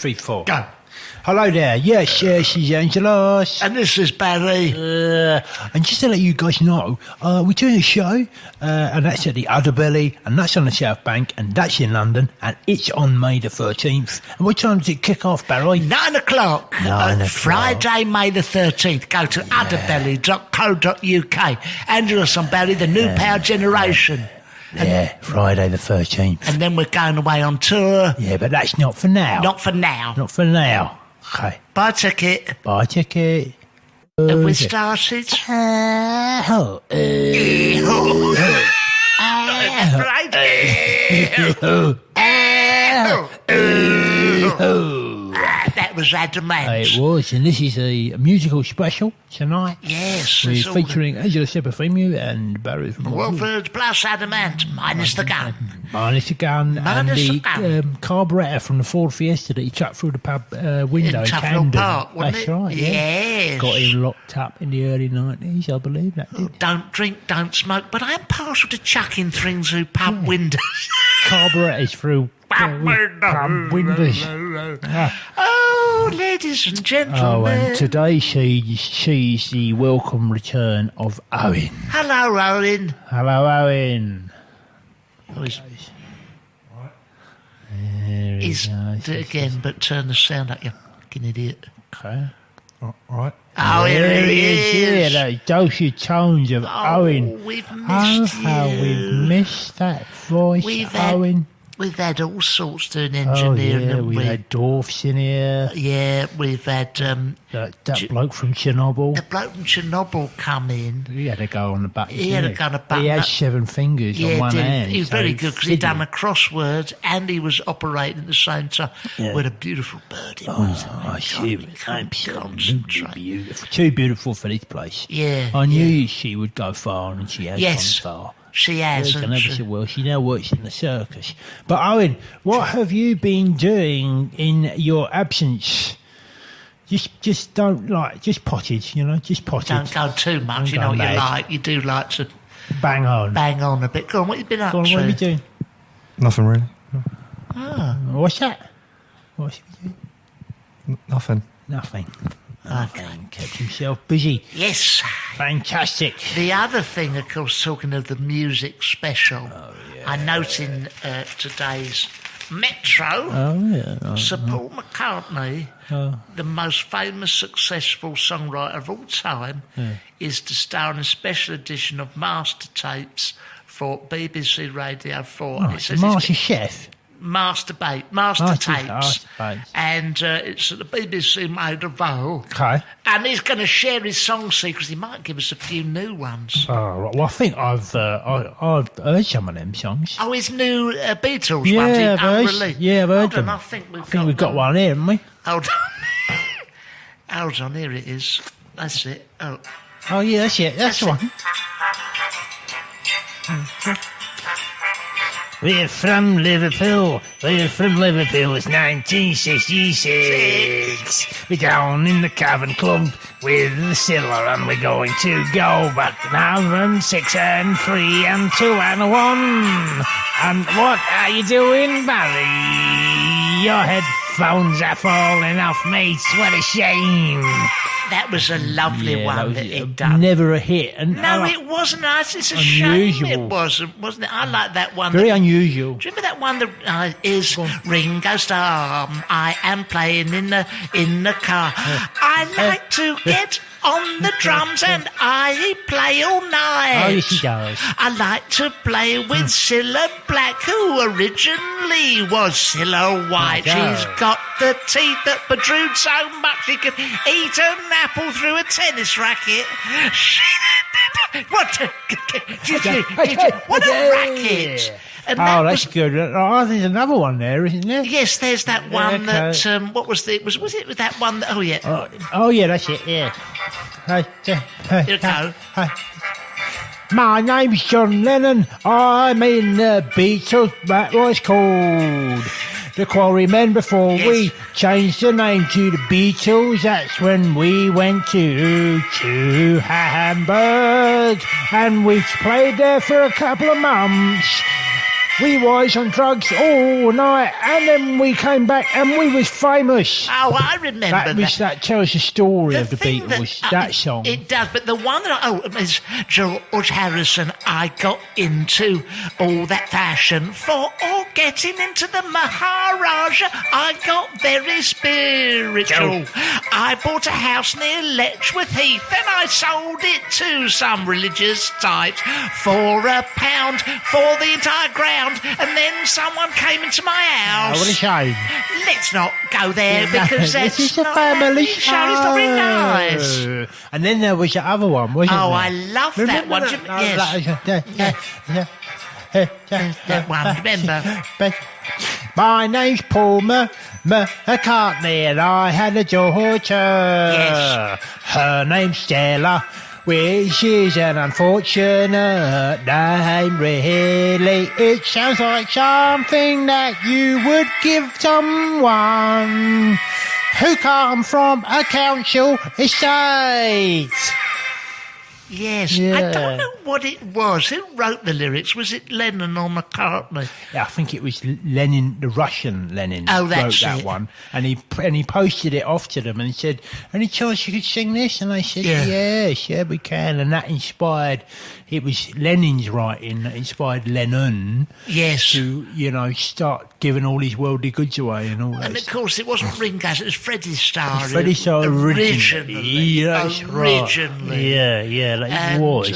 3, 4. Go. Hello there. Yes, this is Angelos. And this is Barry. And just to let you guys know, we're doing a show, and that's at the Udderbelly, and that's on the South Bank, and that's in London, and it's on May the 13th. And what time does it kick off, Barry? 9 o'clock. 9 o'clock. Friday, May the 13th. Go to udderbelly.co.uk. Angelos and Barry, the new power generation. Yeah, Friday the 13th. And then we're going away on tour. Yeah, but that's not for now. Not for now. Not for now. Okay. Buy a ticket. Buy a ticket. Have we started? That was adamant. It was, and this is a musical special tonight. Yes. We're featuring Angelos Epifemiou and Barry from Wolford plus adamant, minus the gun. Minus the gun, and the carburettor from the Ford Fiesta that he chucked through the pub window in Camden. Park, wasn't That's it? right, yeah. Yes. Got him locked up in the early 90s, I believe that did. Don't drink, don't smoke, but I am partial to chucking things through pub windows. Carburettors through pub windows. Oh, ladies and gentlemen. Oh, and today she's the welcome return of Owen. Hello, Owen. Hello, Owen. He's do it again, but turn the sound up, you fucking idiot. Okay. All right. Oh, here he is. Yeah, those dulcet tones of Owen. We've missed you. How we've missed that voice, Owen. We've had all sorts doing engineering. Oh, yeah, we've had dwarfs in here. Yeah, we've had... that bloke from Chernobyl. The bloke from Chernobyl come in. He had a go on the button. He had a go on the button. He had 7 fingers on one hand. He was very good because he'd done a crossword and he was operating at the same time. Yeah. What a beautiful bird it was. She was absolutely beautiful. Too beautiful for this place. Yeah. I knew she would go far, and she has gone far. She has. She now works in the circus. But Owen, what have you been doing in your absence? Just don't just pottage, just pottage. Don't go too much, you know what you like. You do like to bang on a bit. Go on, what have you been up to? What have you doing? Nothing really. Oh. What's that? What's he doing? Nothing. Okay. Kept himself busy. Yes. Fantastic. The other thing, of course, talking of the music special, I note in today's Metro, Sir Paul McCartney, the most famous, successful songwriter of all time, is to star in a special edition of Master Tapes for BBC Radio 4. It's a Master Chef. Master Tapes. And it's at the BBC Radio 4. Okay. And he's going to share his song secrets. He might give us a few new ones. Oh, right. Well, I think I've heard some of them songs. Oh, his new Beatles ones. I've heard them. I think we've got one here, haven't we? Hold on, here it is. That's it. Oh yeah, that's it. That's the one. We're from Liverpool. It's 1966. We're down in the Cavern Club with the Siller, and we're going to go back now and 6 and 3 and 2 and 1. And what are you doing, Barry? Your headphones are falling off, mates. What a shame. That was a lovely one that he'd done. Never a hit. And it wasn't nice. It's a unusual. shame it wasn't it? I like that one. Very unusual. Do you remember that one that is Ringo Starr? I am playing in the car. I like to get on the drums and I play all night. Oh, yes, he does. I like to play with Cilla Black, who originally was Cilla White. She's got the teeth that protrude so much she could eat an apple through a tennis racket. What a racket! And that's good. Oh, there's another one there, isn't there? Yes, there's that one that. What was it? Was it that one that? Oh yeah. Yeah, that's it. Yeah. Here you go. My name's John Lennon. I'm in the Beatles. That was called the Quarrymen before we changed the name to the Beatles. That's when we went to Hamburg, and we played there for a couple of months. we was on drugs all night, and then we came back and we was famous. Oh, I remember That tells the story of the thing Beatles, that song. It does, but the one that it was George Harrison. I got into all that fashion for all getting into the Maharaja. I got very spiritual. I bought a house near Letchworth Heath, and I sold it to some religious types for £1 for the entire ground, and then someone came into my house. Oh, what a shame. Let's not go there because that's this is a not family show. It's not very nice. And then there was the other one, wasn't there? Oh, I love that one. That one, remember? My name's Paul McCartney, and I had a daughter. Yes. Her name's Stella, which is an unfortunate name, really. It sounds like something that you would give someone who come from a council estate. Yes. Yeah. I don't know what it was. Who wrote the lyrics? Was it Lennon or McCartney? Yeah, I think it was Lenin, the Russian Lenin, Oh, that's wrote that it. one, and he posted it off to them and said, "Any chance you could sing this?" And they said, Yeah. "Yes, yeah, we can." And that inspired. It was Lenin's writing that inspired Lennon Yes. to, start giving all his worldly goods away and all that. And of course, it wasn't Ringo's, it was Freddie Starr. Freddie Starr originally. Originally. That's right. Originally. Yeah, that And, he was.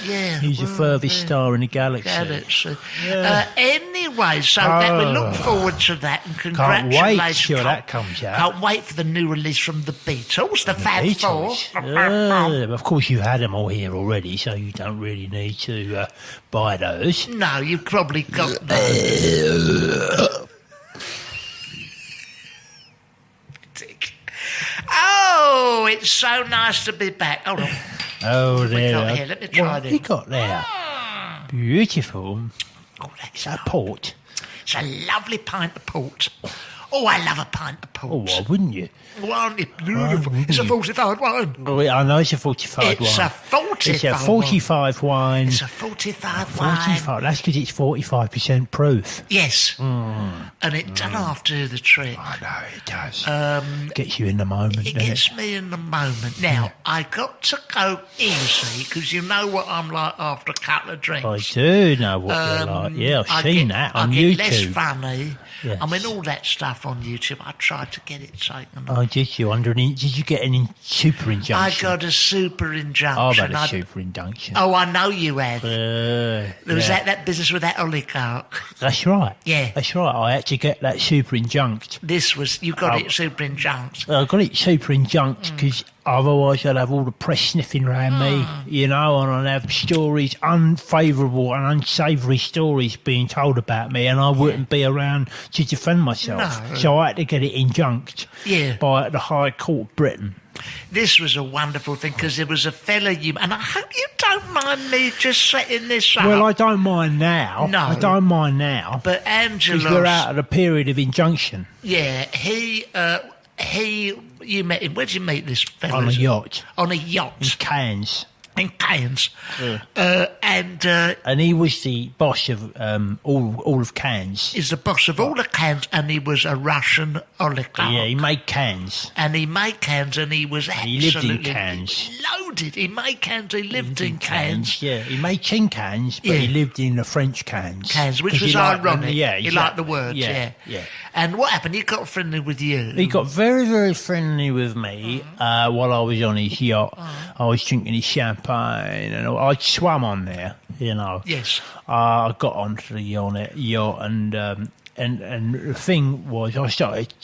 yeah. He's the furthest star in the galaxy. Anyway, so that we look forward to that, and Can't congratulations. wait till that comes out. Can't wait for the new release from the Beatles, the Fab Beatles. Four. Of course, you had them all here already, so you don't really need to buy those. No, you've probably got them. Oh, it's so nice to be back. Hold on. Oh, there. got here? Let me try what this. have you got there? Beautiful. Oh, that's Is that a port? It's a lovely pint of port. Oh, I love a pint of Oh, port. why wouldn't you? Aren't it beautiful? It's a 45 wine. Oh, I know it's a 45 It's wine. a 45 It's a 45 wine. It's a 45 wine. 45. That's because it's 45% proof. Yes. And it doesn't have to do the trick. I know it does. Gets you in the moment. It doesn't gets me in the moment. Now, I got to go easy because you know what I'm like after a couple of drinks. I do know what you're like. Yeah, I've seen that on I YouTube. get less funny. Yes. I mean, all that stuff on YouTube, I tried to get it taken off. Oh, did you? Did you get any super I injunction? got a super injunction. Oh, I've had a super injunction. Oh, I know you have. There There was that business with that oligarch. That's right. Yeah. That's right. I had to get that super injunct. You got it super injunct. I got it super injunct because otherwise I'd have all the press sniffing around me, and I'd have stories, unfavourable and unsavoury stories being told about me, and I wouldn't be around to defend myself. No. So I had to get it injunct by the High Court of Britain. This was a wonderful thing because there was a fella and I hope you don't mind me just setting this up. Well, I don't mind now. No. I don't mind now. But Angelos... Because we're out of the period of injunction. Yeah, you met him. Where did you meet this fella? On a yacht. On a yacht. In Cairns. In Cairns. And he was the boss of all of Cairns. He's the boss of all the Cairns, and he was a Russian oligarch. Yeah, he made Cairns. And he made Cairns, and he was absolutely... He lived in Cairns. Loaded. He made Cairns, he lived in Cairns. Yeah, he made tin cans, but he lived in the French Cairns. Cairns, which 'Cause was he liked them. ironic. Yeah, he liked the words, yeah. And what happened? He got friendly with you. He got very, very friendly with me while I was on his yacht. I was drinking his champagne, and I swam on there, Yes. I got onto the yacht, and the thing was, I started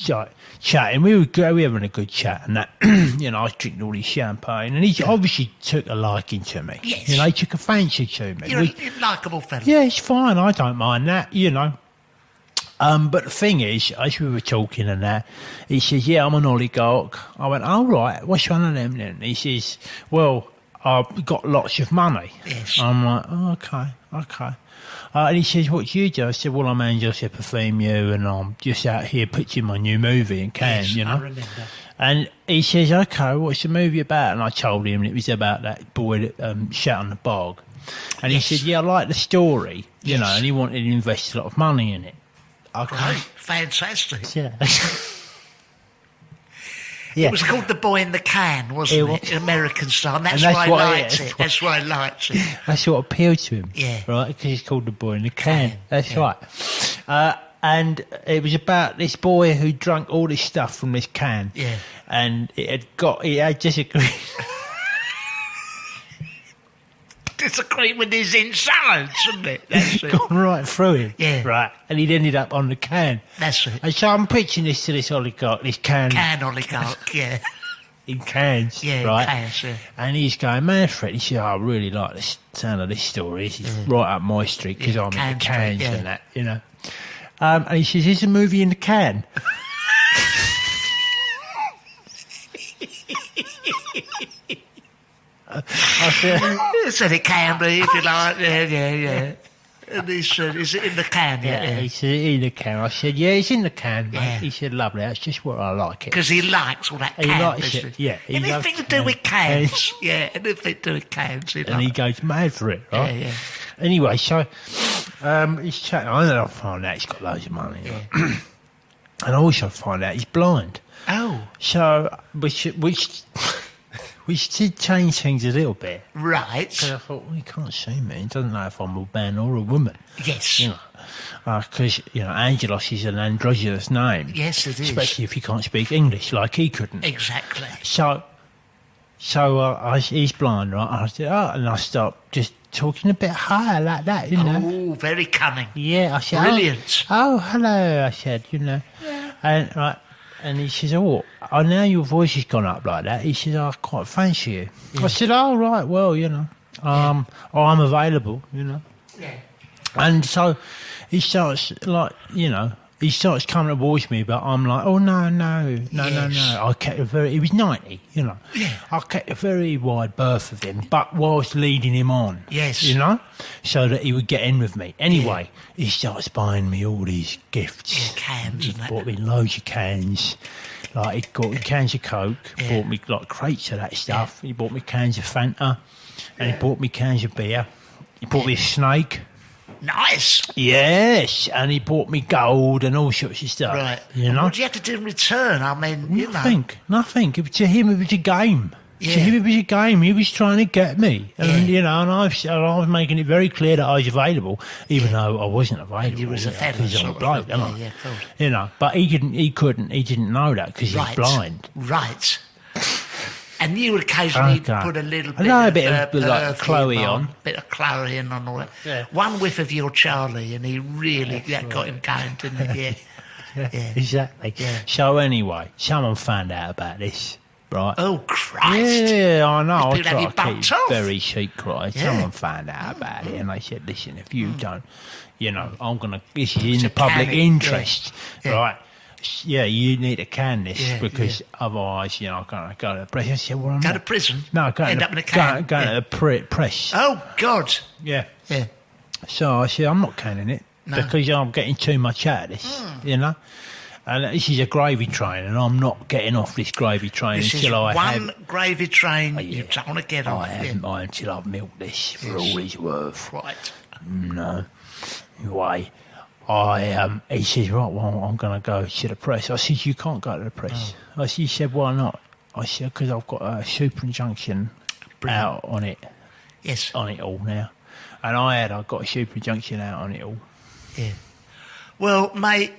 chatting. We were having a good chat, and that, I was drinking all his champagne, and he obviously took a liking to me. Yes. He took a fancy to me. You're a likeable fella. Yeah, it's fine. I don't mind that, But the thing is, as we were talking and that, he says, yeah, I'm an oligarch. I went, oh, right, what's one of them then? He says, well, I've got lots of money. Yes. I'm like, oh, okay. And he says, what do you do? I said, well, I'm Angelos Epithemiou, and I'm just out here pitching my new movie in Cannes, I remember. And he says, okay, what's the movie about? And I told him it was about that boy that shot on the bog. And Yes. he said, yeah, I like the story, you know, and he wanted to invest a lot of money in it. Okay. Right, fantastic. Yeah. It was called The Boy in the Can, wasn't it? American style. And that's, And why that's why- I liked yeah, it. That's why I liked it. That's what appealed to him. Yeah. Right? Because he's called The Boy in the Can. That's yeah. right. And it was about this boy who drank all this stuff from this can. Yeah. And he had disagreed. Disagree with his insides, isn't it? That's it. Gone right through him. Yeah. Right. And he'd ended up on the can. That's it. And so I'm pitching this to this oligarch, this can Oligarch, yeah. in cans. Yeah, right? cans, yeah. And he's going, man, Fred, he said, I really like the sound of this story. This is right up my street because I'm in the Can cans Street, and that, you know. And he says, "Is a movie in the can?" I said, Said it can be if you like. Yeah. And he said, "Is it in the can?" "Yeah." Yeah. He said, "In the can." I said, "Yeah, it's in the can, mate." Yeah. He said, "Lovely. That's just what I like it." Because he likes all that He can likes business. it, yeah, he Anything loves to do with cans. cans. Yeah, anything to do with cans. And he goes mad for it, right? Yeah. Anyway, so he's chatting. I then I find out he's got loads of money, and I also find out he's blind. Oh, So which did change things a little bit. right. Because I thought, well, he can't see me. He doesn't know if I'm a man or a woman. Yes. You know, because Angelos is an androgynous name. Yes, it is. Especially if you can't speak English, like he couldn't. Exactly. So he's blind, right? I said, and I start just talking a bit higher like that, you know. Oh, very cunning. Yeah, I said, Brilliant. Oh, hello, I said, you know. And right, and he says, oh, now your voice has gone up like that. He says, I quite fancy you. I said, oh, right, well, you know, I'm available, you know. Yeah. And so he starts, like, you know, he starts coming towards me, but I'm like, oh, no. I kept he was 90, you know. Yeah. I kept a very wide berth of him, but whilst leading him on. Yes. You know, so that he would get in with me. Anyway, he starts buying me all these gifts. Yeah, cans He and that. bought me loads of cans. Like, he got me cans of Coke, bought me, like, crates of that stuff. He bought me cans of Fanta, and he bought me cans of beer. He bought me a snake. Nice. Yes, and he bought me gold and all sorts of stuff. Right. You And know? what do you have to do in return? I mean, you know. Nothing. To him, it was a game. Yeah. To him, it was a game. He was trying to get me. And, Yeah. you know, and I was making it very clear that I was available, even though I wasn't available. You was a fella, because I'm a sort of. bloke, Yeah, am I? yeah, of course. You know, but he didn't know that because Right. he's blind. Right. And you would occasionally Okay. put a little I bit know a of, bit of, like, perfume Chloe on. bit of Chloe and all that. Yeah. One whiff of your Charlie, and he really got him going, didn't it? Yeah. Yeah. Exactly. Yeah. So anyway, someone found out about this, right? Oh, Christ. Yeah, I know. I People have try you to bumped keep off. very secret. Yeah. Someone found out about it, and they said, "Listen, if you don't, you know, I'm gonna. This is in the public can it, interest, yeah. right? Yeah, you need to can this Yeah, because otherwise, you know, I'm gonna go to the press." I said, "Well, I'm Go not. to prison. No, go End to up in a the, can. go to the press. Oh, God. Yeah." Yeah. So I said, "I'm not canning it because I'm getting too much out of this, you know." And this is a gravy train, and I'm not getting off this gravy train This is until I have. one gravy train yeah. you don't want to get off. I haven't until I've milked this for all he's worth. Right. No. Anyway, he says, right, well, I'm going to go to the press. I said, you can't go to the press. He said, why not? I said, because I've got a super injunction out on it Yes. all now. And I got a super injunction out on it all. Yeah. Well, mate,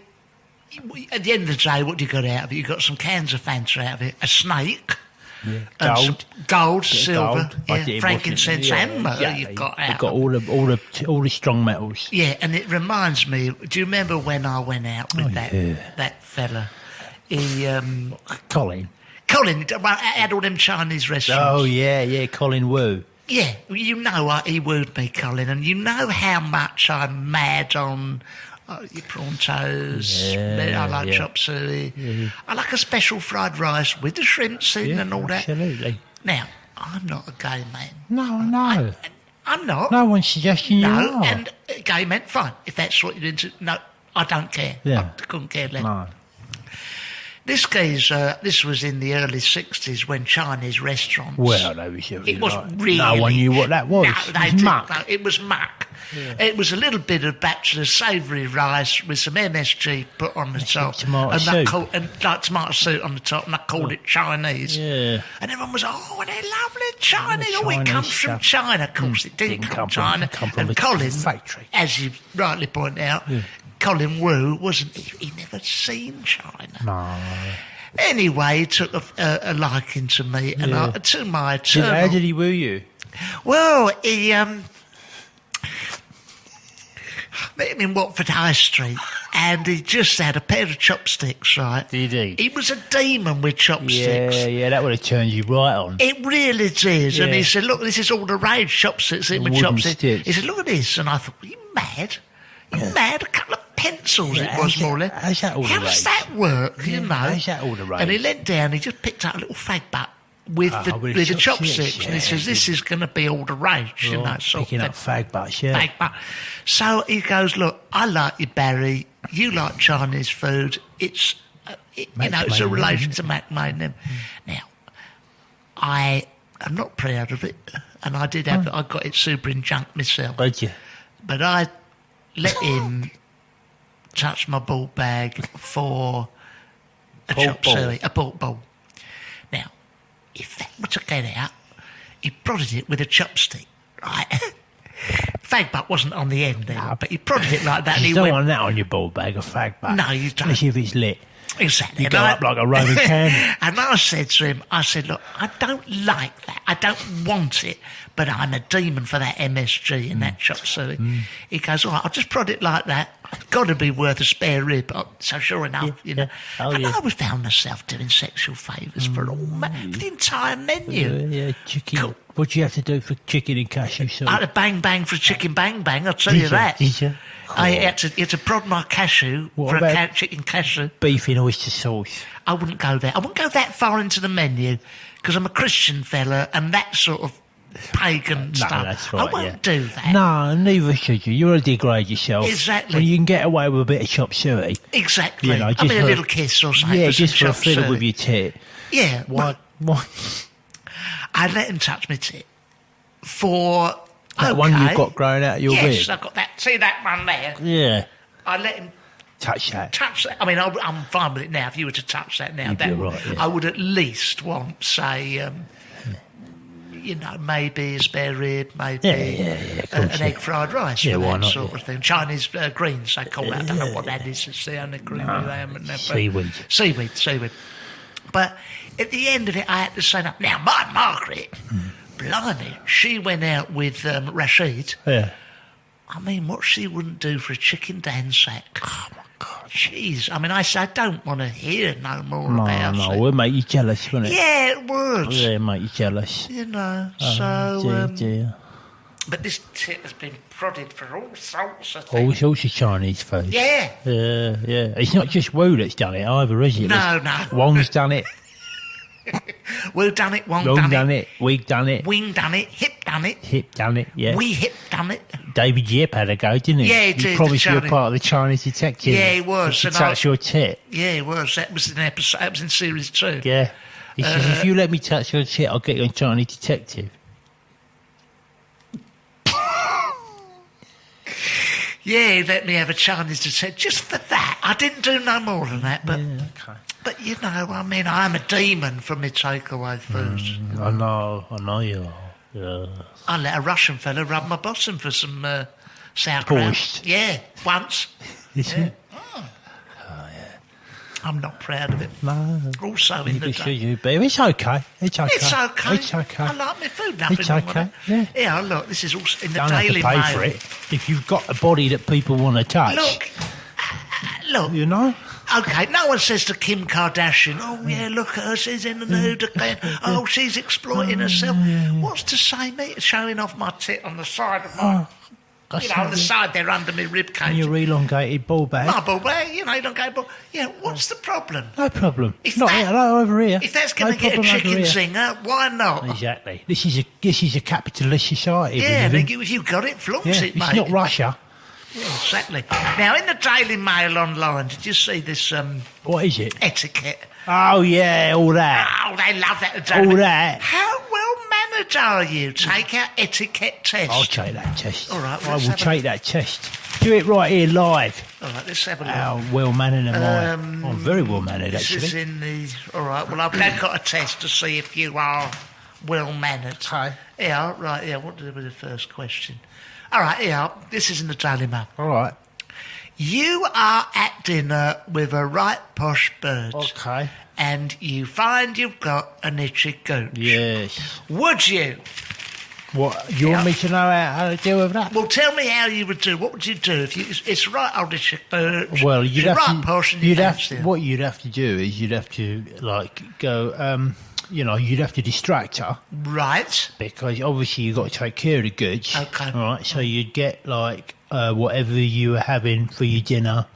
at the end of the day, what do you got out of it? You got some cans of Fanta out of it, a snake, and some gold, silver, Gold. I did, frankincense, wasn't it? and myrrh. Yeah, You've got You've out. got all the strong metals. Yeah, and it reminds me. Do you remember when I went out with yeah. that fella? He, Colin. Colin, had all them Chinese restaurants. Oh, yeah, Colin Wu. Yeah, you know he wooed me, Colin, and you know how much I'm mad on your prawn toast. I like chop suey. Yeah. I like a special fried rice with the shrimps in and all that. Absolutely. Now, I'm not a gay man. No, no. I'm not. No one's suggesting you No, are. and gay men, fine. If that's what you're into, no, I don't care. Yeah. I couldn't care less. No. This geezer, this was in the early 60s when Chinese restaurants... Well, no, it wasn't really... No one knew what that was. No, they it was didn't. muck. No, it was muck. Yeah. It was a little bit of bachelor's savoury rice with some MSG put on the top. Tomato and soup. And like tomato soup on the top, and I called it Chinese. Yeah. And everyone was, oh, they're lovely Chinese. Yeah, Oh, it Chinese comes from stuff. China. Of course, it didn't come from China. It come from and the Colin, factory. as you rightly point out, Colin Wu wasn't... He never seen China. No. Anyway, he took a liking to me, and to my How eternal... did he woo you? Well, he met him in Watford High Street, and he just had a pair of chopsticks, right? Did he? He was a demon with chopsticks. Yeah, that would have turned you right on. It really did. Yeah. And he said, look, this is all the rage, chopsticks, with wooden chopsticks. sticks. He said, look at this. And I thought, are you mad? You mad? A couple of pencils Yeah, it was, how's more or less. that- how's that all the How does rage? that work, you know? how's that all the rage? And he leant down, he just picked up a little fag butt with the chopsticks. And he says, this is going to be all the rage, you know. Sort Picking of up fag butts, yeah. fag butt. So he goes, look, I like you, Barry. You like Chinese food. It's, it's a relation to Mac Maiden. Now, I am not proud of it, and I did have, I got it super injunct myself. Did you? But I let him touch my ball bag for a chop suey, a pork ball. Now, if that were to get out, he prodded it with a chopstick, right? Fag butt wasn't on the end there, but he prodded it like that. And You he don't went, want that on your ball bag, a fag butt. No, you don't. Especially if it's lit. Exactly. You go up like a Roman candle. And I said to him, look, I don't like that. I don't want it, but I'm a demon for that MSG and that chop suey. He goes, all right, I'll just prod it like that. Got to be worth a spare rib. So sure enough, you know. Oh, and yeah. I found myself doing sexual favours for the entire menu. Yeah, chicken. What do you have to do for chicken and cashew sauce? I had a bang bang for a chicken bang bang, I'll tell you that. Did you? I had to prod my cashew What for about a chicken cashew. Beef in oyster sauce. I wouldn't go there. I wouldn't go that far into the menu because I'm a Christian fella and that sort of pagan stuff. That's right, I won't do that. No, neither should you. You want to degrade yourself. Exactly. When you can get away with a bit of chop suey. Exactly. You know, I just mean, a for- little kiss or something. Yeah, for just for some a fiddle chop with suey. your tit. Yeah. What? I let him touch my tit for. That one you've got growing out of your Yes, rib? I've got that. See that one there? Yeah. I let him Touch that. touch that. I mean, I'm fine with it now. If you were to touch that now, You'd be right, yeah. I would at least want, say, maybe a spare rib, maybe of course, an egg fried rice, Yeah, for why that not, sort yeah. of thing. Chinese greens, they call that. I don't know what that is. It's the only green they haven't. Seaweed. Seaweed. But at the end of it, I had to say, now, my Margaret, blimey, she went out with Rashid. Yeah. I mean, what she wouldn't do for a chicken dansack. Oh, my God. Jeez. I mean, I said, I don't want to hear no more about No, it. it would make you jealous, wouldn't it? Yeah, it would. Yeah, it make you jealous. You know, Dear. but this tit has been prodded for all sorts of All things. sorts of Chinese food. Yeah. Yeah. It's not just Wu that's done it either, is it? No. Wong's done it. We've done it, Wong Long done it. We've done it. Wing done it, Hip done it. Hip done it, yeah. We Hip done it. David Yip had a go, didn't he? Yeah, he did, promised the you were Chinese- part of the Chinese detective. Yeah, he was, To and touch your tit. Yeah, it was. That was in episode. That was in series 2. Yeah. He says, if you let me touch your tit, I'll get you on Chinese detective. Yeah, he let me have a Chinese detective just for that. I didn't do no more than that, but Okay. but you know, I mean, I'm a demon for my takeaway foods. I know you are. Yeah. I let a Russian fella rub my bottom for some sauerkraut. Borscht. Yeah, once. Is Yeah. it? I'm not proud of it. No. Also in the Maybe should day. you be? It's okay. It's okay. It's okay. I like my food. Nothing It's wrong with okay, it. yeah. Look, this is all in the Don't have to Daily pay Mail. for it. If you've got a body that people want to touch, Look. you know? Okay, no one says to Kim Kardashian, oh, yeah, look at her, she's in the nude again. Oh, she's exploiting herself. What's to say me showing off my tit on the side of my... on the side there under my rib And cage. your elongated ball bag. My ball bag, elongated ball. Yeah, what's the problem? No problem. If Not that- here, no, over here. If that's going No to get a problem over chicken here. singer, why not? Exactly. This is a capitalist society. we Yeah, live in. if you got it, flaunt Yeah, it, it's mate. not Russia. Exactly. Now, in the Daily Mail online, did you see this What is it? etiquette? Oh, yeah, all that. Oh, they love that. The All Daily Mail. that. How well-mannered are you? Take our etiquette test. I'll take that test. All right, I let's will have a- take that test. Do it right here live. All right, let's have a look. How well-mannered am I? I'm very well-mannered, This is actually. in the... All right, well, I've now got a test to see if you are well-mannered. Okay. Yeah, right, yeah, what was the first question? All right, yeah, this is in the Daily Mail. All right. You are at dinner with a right posh bird. Okay. And you find you've got an itchy gooch. Yes. Would you? What, you want me to know how to deal with that? Well, tell me how you would do. What would you do if you? It's right old itchy gooch. Well, you'd have right to. posh and you fancy it. What you'd have to do is you'd have to like go. You'd have to distract her Right. because obviously you've got to take care of the goods. Okay. All right. So you'd get like whatever you were having for your dinner.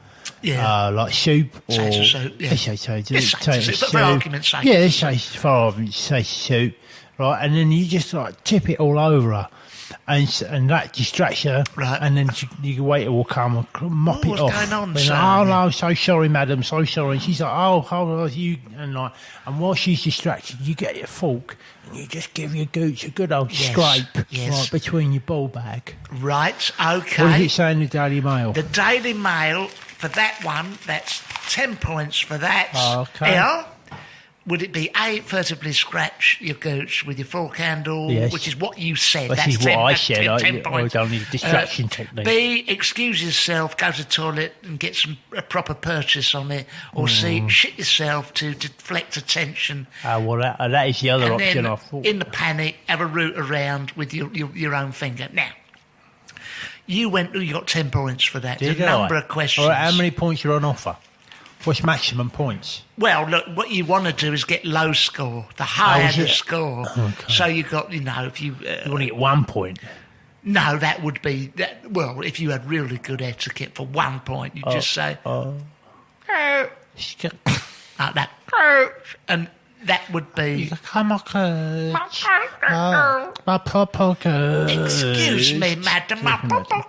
Yeah. Like soup or Potato soup, yeah. Let's say Potato soup, but for argument's sake. Yeah, let's say for argument's sake soup, right? And then you just like tip it all over her, and that distracts her. Right. And then your waiter will come and mop it What's off. going on, And, sir? oh no, so sorry, madam, so sorry. And she's like, oh, you, and while she's distracted, you get your fork and you just give your gooch a good old Yes, scrape yes. right between your ball bag. Right. What does Okay. it say in the Daily Mail? The Daily Mail for that one. That's 10 points for that. Okay. Yeah. Would it be A, furtively scratch your gooch with your fork handle, Yes. which is what you said? This That's is what 10, I that's said. 10 I points. don't need a distraction technique. B, excuse yourself, go to the toilet and get a proper purchase on it. Or C, shit yourself to deflect attention. Well, that is the other And option then, I thought. in the panic, have a root around with your own finger. Now, you got 10 points for that. Did a number I? of questions. All right, how many points are on offer? What's maximum points? Well, look, what you want to do is get low score. The higher is the it? score. Okay. So you got, if you... You want to get 1 point. no, that would be... well, if you had really good etiquette, for 1 point, you'd just say... like that. And that would be... Come on, coach. My papa coach. Excuse me, madam, my papa.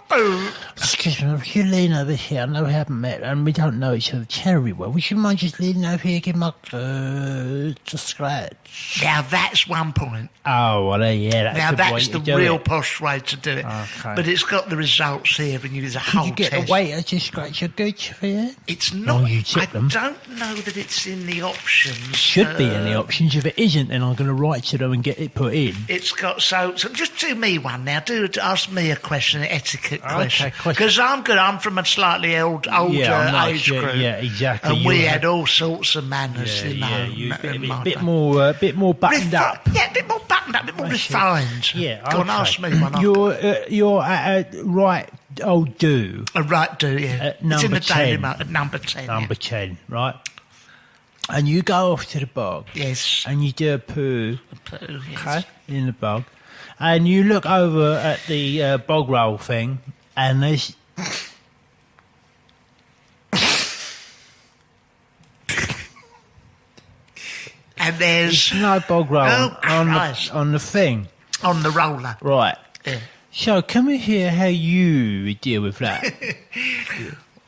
Excuse me, if you lean over here, I know we haven't met and we don't know each other terribly well. Would you mind just leaning over here, give my to scratch? Now, that's 1 point. Oh, well, yeah, Now, that's that's the the way to do real it. posh way to do it. Okay. But it's got the results here, and there's a Could whole you get test. the waiter to scratch your gooch for you? It's not... you tip I them. don't know that it's in the options. Should be in the options. If it isn't, then I'm going to write to them and get it put in. It's got... So just do me one now. Ask me a question, an etiquette question. question. Because I'm good. I'm from a slightly older I'm like, age yeah, group. yeah, exactly. And we You had all sorts of manners, you in my bit day. more buttoned up. Yeah, a bit more buttoned up, a bit more refined. Yeah, Go on, okay. ask me one. You're at a right old do. A right do, yeah. At It's in number the Daily 10. Mail, at number 10. Number 10, right? And you go off to the bog Yeah. Yes. and you do a poo, Poo, yes. okay, in the bog, and you look over at the bog roll thing, and there's And there's no bog roll Oh, Christ. on the thing, on the roller. right? Yeah. So can we hear how you would deal with that?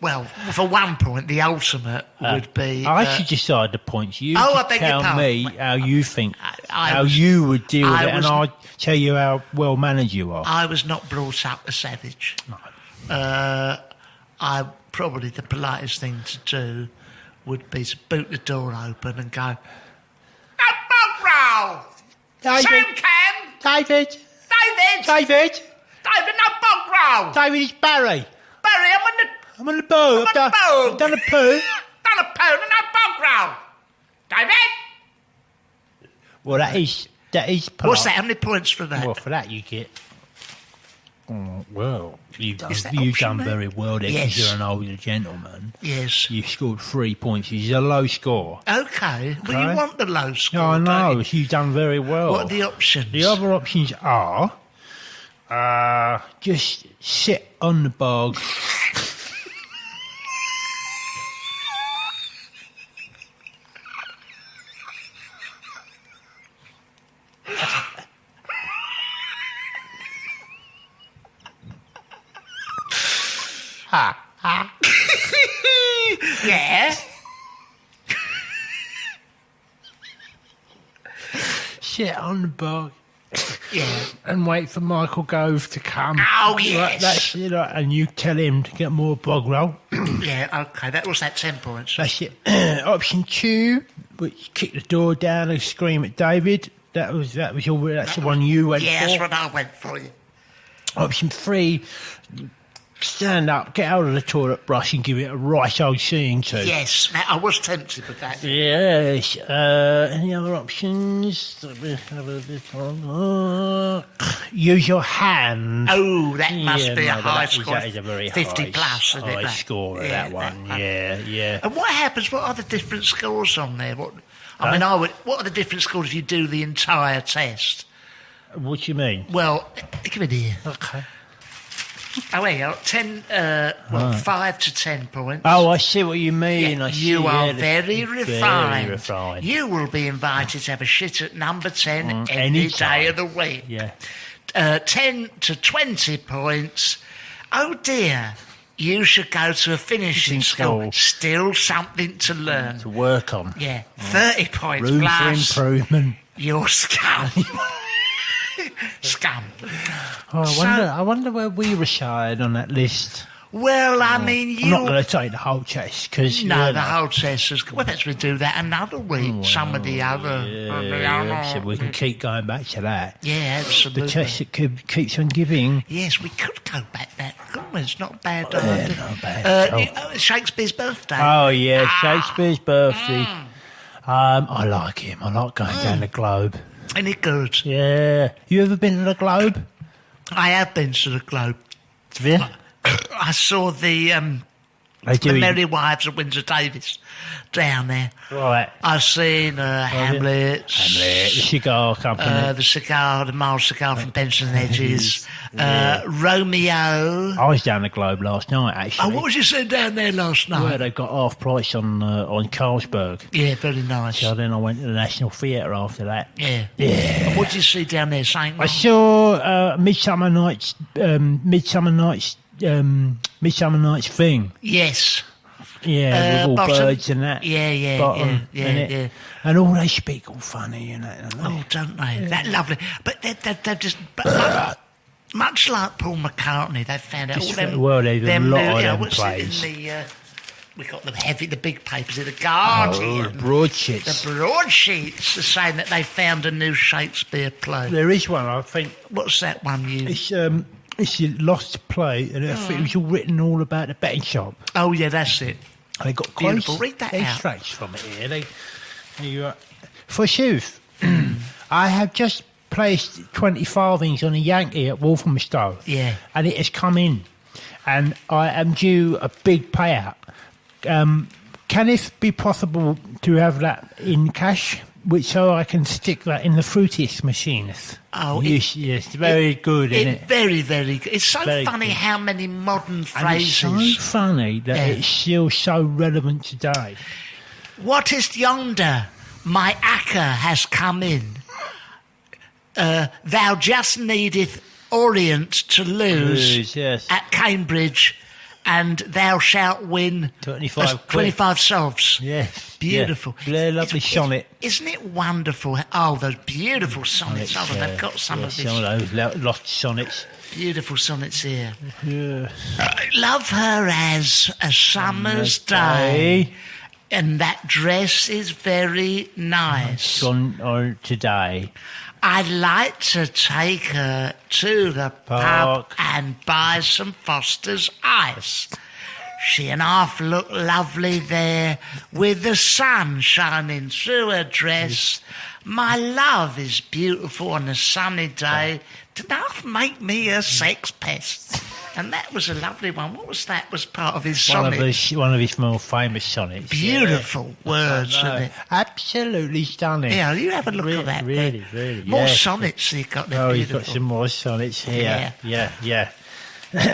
Well, for 1 point, the ultimate would be... I should decide the points. You Oh, I just beg your tell pardon. me how you think, I how was- you would deal with I it, and was- I'll tell you how well mannered you are. I was not brought up a savage. Probably the politest thing to do would be to boot the door open and go, "No bog roll! Sam Cam! David, David! David, David, no bog roll! David, it's Barry. Barry, I'm on the poo. I'm on the poo. I've done a poo. done a poo and no bog roll! David!" Well, that is polite. What's that? How many points for that? Well, for that you get. Oh, well, you've Is that done option there? very well there because Yes. you're an older gentleman. Yes. You scored 3 points. It's a low score. Okay. Well, Okay. you want the low score. No, I know. don't you? You've done very well. What are the options? The other options are just sit on the bog. Yeah. Sit on the bog. Yeah. And wait for Michael Gove to come. Oh, Right, yes. that's it. Right, and you tell him to get more bog roll. Yeah, okay, that was that 10 points. That's it. Option 2, which kick the door down and scream at David. That's the one you went Yeah, for. that's what I went for. Yeah. Option 3, stand up, get out of the toilet brush and give it a right old seeing to. Yes, now, I was tempted with that. Yes. Any other options? Use your hand. Oh, that must be a high that score. That is a very 50 high, plus, isn't high it? score of that one. Yeah. And what happens? What are the different scores on there? What are the different scores if you do the entire test? What do you mean? Well, give it here. Okay. Oh, wait, 10, 5 to 10 points. Oh, I see what you mean. Yeah, I see, you are yeah, very refined. Very refined. You will be invited to have a shit at number 10 any anytime. day of the week. Yeah. 10 to 20 points. Oh, dear. You should go to a finishing school. Still something to learn. To work on. Yeah. 30 points Room plus. for improvement. You're scum. Scum. Oh, I wonder where we reside on that list. Well, I mean, I'm not going to take the whole test because No, the whole test is... Well, perhaps we do that another week. Some of the other... so we can keep going back to that. Yeah, absolutely. The test that keeps on giving. Yes, we could go back that, couldn't we? It's not a bad Yeah, idea. not bad. Shakespeare's birthday. Oh, yeah, Shakespeare's birthday. I like him. I like going down the Globe. Any good? Yeah. You ever been to the Globe? I have been to the Globe. Have you? I saw the They do. Merry Wives of Windsor Davis down there. Right. I've seen Hamlet, The cigar company. the mild cigar from Benson and Hedges, Romeo. I was down the Globe last night, actually. Oh, what was you saying down there last night? Where they got half price on Carlsberg. Yeah, very nice. So then I went to the National Theatre after that. Yeah. Yeah. And what did you see down there, Saint? I saw Midsummer Night's thing. Yes. Yeah, with all Bottom. birds and that. Yeah, Bottom, yeah. innit? And all they speak all funny, you know. Oh, don't they? That lovely. But they're just... But much like Paul McCartney, they've found out all them... Well, there's a lot of them what's plays. it in the... we got the big papers, the Guardian. Oh, broadsheets. The broadsheets are saying that they found a new Shakespeare play. There is one, I think. What's that one you... It's a lost play, and I think it was all written all about the betting shop. Oh, yeah, that's it. They got Beautiful. close Read that out. extracts from it here. Forsooth, I have just placed 20 farthings on a Yankee at Walthamstow. Yeah. And it has come in, and I am due a big payout. Can it be possible to have that in cash, so I can stick that in the fruitiest machines? Oh, yes, very good, isn't it? Very, very good. It's so Very funny good. how many modern And it's phrases. so funny that it's still so relevant today. What is yonder? My acre has come in. Thou just needeth Orient to lose Yes. at Cambridge, and thou shalt win 25 quid. 25 sovereigns. Yes. Beautiful. Yeah. Very lovely sonnet. Isn't it wonderful? Oh, those beautiful sonnets. Oh, they've got some of this. Some of those lost sonnets. Beautiful sonnets here. Yeah. Love her as a summer's day, and that dress is very nice. On today. I'd like to take her to the pub and buy some Foster's ice. She and I look lovely there with the sun shining through her dress. My love is beautiful on a sunny day. Enough make me a sex pest. And that was a lovely one. What was that? Was part of his sonnet. One of his more famous sonnets. Beautiful words, isn't it? Absolutely stunning. Yeah, you have a look at that. Really. More sonnets he got there. Oh, Beautiful. he's got some more sonnets here. Yeah. Yeah.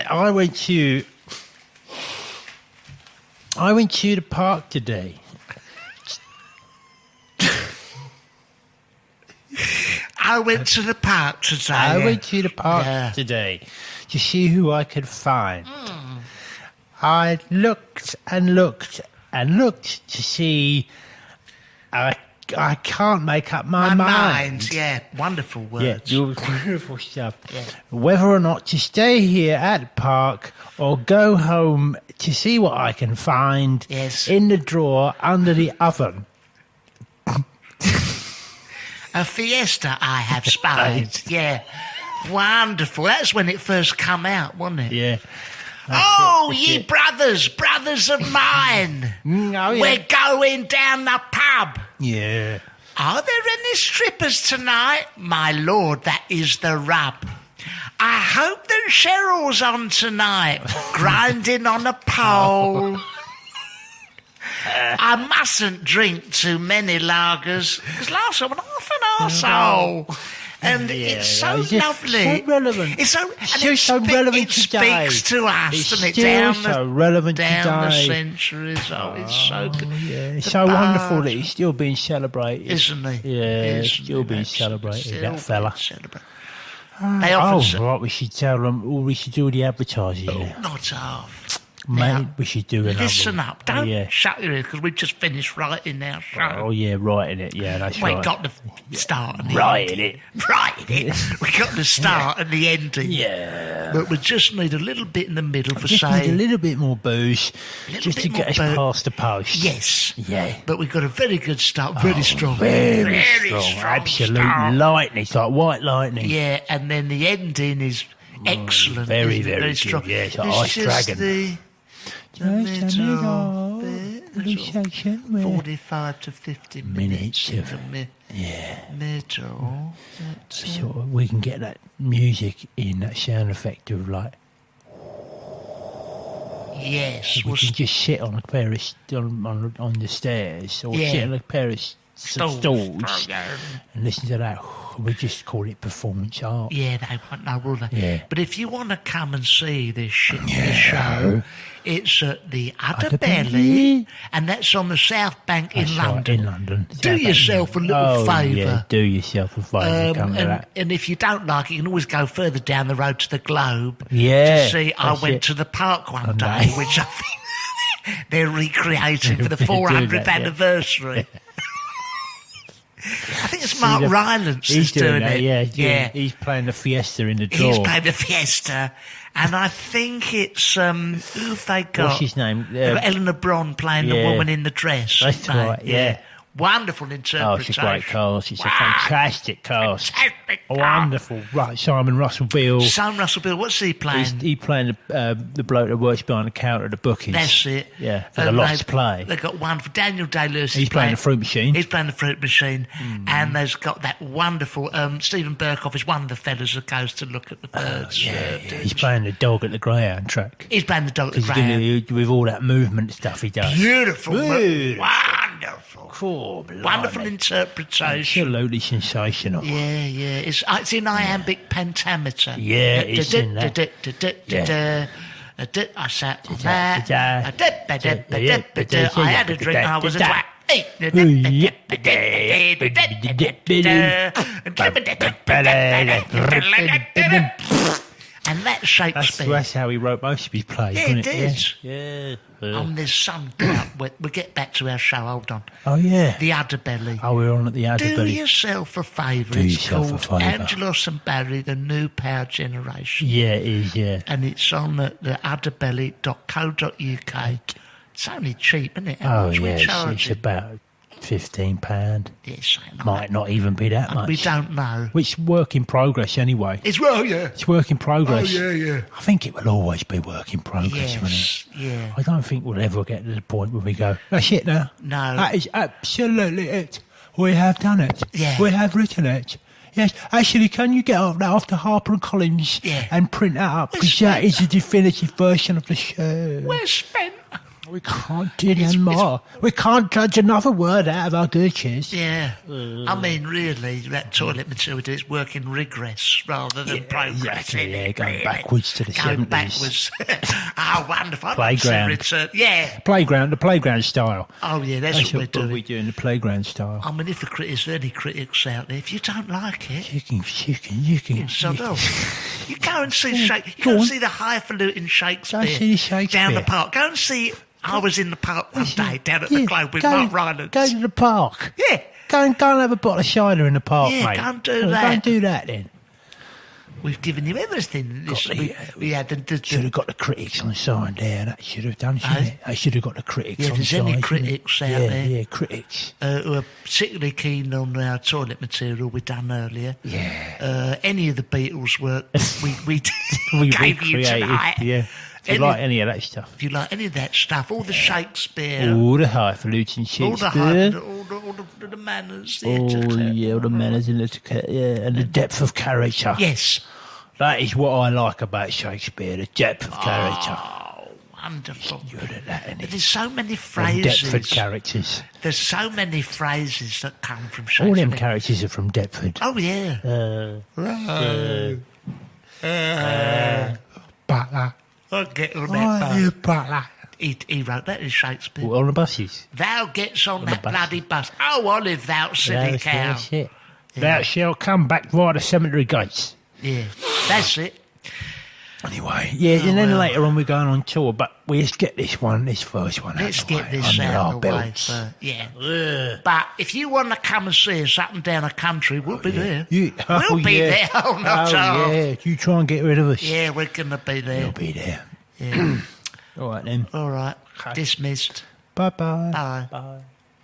I went to the park today. I went to the park today. I went to the park today to see who I could find. I looked and looked and looked to see. I can't make up my mind. Yeah, wonderful Yeah, words. beautiful stuff. Yeah. Whether or not to stay here at the park or go home to see what I can find Yes. in the drawer under the oven. A fiesta I have spied. Yeah, wonderful. That's when it first come out, wasn't it? Yeah. Oh, That's ye it. brothers of mine. Oh, yeah. We're going down the pub. Yeah. Are there any strippers tonight? My lord, that is the rub. I hope that Cheryl's on tonight, grinding on a pole. I mustn't drink too many lagers, because last time I'm half an arsehole. And it's so it's just lovely. so relevant. It's so, It's and still it so relevant it today. speaks to us, It's doesn't it? still so relevant down the today. centuries. Oh, it's so good. Yeah, it's The so wonderful bard, that he's still being celebrated. isn't he? Yeah, Isn't still he? being That's celebrated, still that fella. being celebrated. They often Oh, right, we should tell them, or we should do the advertising there. not half. Mate, Now, we should do another Listen one. up. Don't Yeah. shut your ears, because we've just finished writing our show. Oh, yeah, writing it. Yeah, that's We right. got the start and the Writing ending. Writing it. We got the start and the ending. Yeah. But we just need a little bit in the middle for Just need a saying little bit more booze, Little just to bit get us more booze. past the post. yes. Yeah. But we've got a very good start, very strong. Very strong. Absolute start. lightning. It's like white lightning. Yeah, and then the ending is excellent. very, isn't it? very good. strong. Yeah, it's like It's Ice just Dragon. the middle bit, sort of 45 to 50 minutes in of- the Yeah. middle. So we can get that music in, that sound effect of like, Yes. we Well, can just sit on a pair of on the stairs, or Yeah. sit on a pair of stalls Yeah, and listen to that. We just call it performance art. they won't know, will they? Yeah. But if you want to come and see this show, it's at the Udderbelly, and that's on the South Bank That's in right, London. in London. Do yourself a little favour. Yeah, do yourself a favour. Come to that. And if you don't like it, you can always go further down the road to the Globe. Yeah, To see, I that's went it. to the park one I day, know. which I think they're recreating for the They do 400th that, yeah. anniversary. I think it's Mark the- Rylance He's who's doing that, it. yeah. He's playing the fiesta in the draw. He's playing the Fiesta, and I think it's who've they got? What's his name? They've got Eleanor Bron playing the yeah. woman in the dress. That's haven't they? right, yeah. Wonderful Oh, interpretation. it's a great cast. It's a Wow. fantastic cast. Fantastic cast. Wonderful. Right, Simon Russell Beale. Sam Russell Bill, what's he playing? He's playing the bloke that works behind the counter at the bookies. That's it. Yeah, for the And Lost Play. They've got one for Daniel Day-Lewis. He's playing the fruit machine. He's playing the fruit machine. And they've got that wonderful... Stephen Burkoff is one of the fellas that goes to look at the birds. He's playing the dog at the greyhound track. He's playing the dog at the He's ground. doing with all that movement stuff he does. Beautiful. Beautiful. Wonderful. Cool, blimey. Wonderful interpretation. Absolutely sensational. Yeah, yeah. It's in iambic pentameter. Yeah, it's in that. I sat on that. I had a drink. I was a twat. And that's Shakespeare. That's how he wrote most of his plays, Yeah, wasn't it is. Yeah. There's some doubt. We'll get back to our show. Hold on. Oh, yeah. The Udderbelly. Oh, we're on at the Do Udderbelly. yourself a favour. Do It's yourself a called favour. Angelos and Barry, the New Power Generation. Yeah, it is, yeah. And it's on the udderbelly.co.uk. It's only cheap, isn't it? How Oh, much we yeah, charge it's it? about £15. Yes, Might not even be that much. We don't know. Which work in progress anyway. It's well, yeah. It's work in progress. yeah. I think it will always be work in progress, won't Yes, it? yeah. I don't think we'll ever get to the point where we go, that's it now. No. That is absolutely it. We have done it. Yeah. We have written it. Yes, actually, can you get that off to Harper & Collins Yeah. and print that up? Because We're that is the definitive version of the show. We're spent. We can't do no more. We can't judge another word out of our Goethes. Yeah. I mean, really, that toilet material is working regress rather than progress. Exactly, yeah, going backwards to the 70s. Going backwards. Oh, wonderful. Playground. Yeah. The playground style. Oh, yeah, that's what we're doing. We're doing, the playground style. I mean, if there are any critics out there, if you don't like it, you can sod off. You go and see see the highfalutin Shakespeare. Go see Shakespeare. Down the park. Go and see... I was in the park one day down at the Globe with Mark Rylance. Go to the park. Yeah. Go and have a bottle of cider in the park, mate. Yeah, go and do that. Go and do that then. We've given you everything. We had should have got the critics on side there. That should have done, shouldn't it? I should have got the critics on side. If there's any critics out there. Yeah, critics. Who are particularly keen on our toilet material we done earlier. Yeah. Any of the Beatles work we gave you tonight. Yeah. If you like any of that stuff. If you like any of that stuff, all the Shakespeare. All the highfalutin Shakespeare. All the manners. All the manners and and the depth of character. Yes. That is what I like about Shakespeare, the depth of character. Oh, wonderful. Good at that, But there's so many phrases. Deptford characters. There's so many phrases that come from Shakespeare. All them characters are from Deptford. Oh, yeah. Butler. I'll get on that you butler. He wrote that in Shakespeare. On the buses. Thou gets on that bloody bus. Oh, Olive, thou silly cow. That's it. Thou shalt come back via the cemetery gates. Yeah, that's it. Anyway, and then later on we're going on tour, but let's get this first one Let's out the get way, this under out our of the way. belts. Yeah. But if you want to come and see us up and down the country, we'll be there. We'll be there. Oh, not yeah. You try and get rid of us. Yeah, we're going to be there. We'll be there. Yeah. All right then. All right. Okay. Dismissed. Bye-bye. Bye. Bye.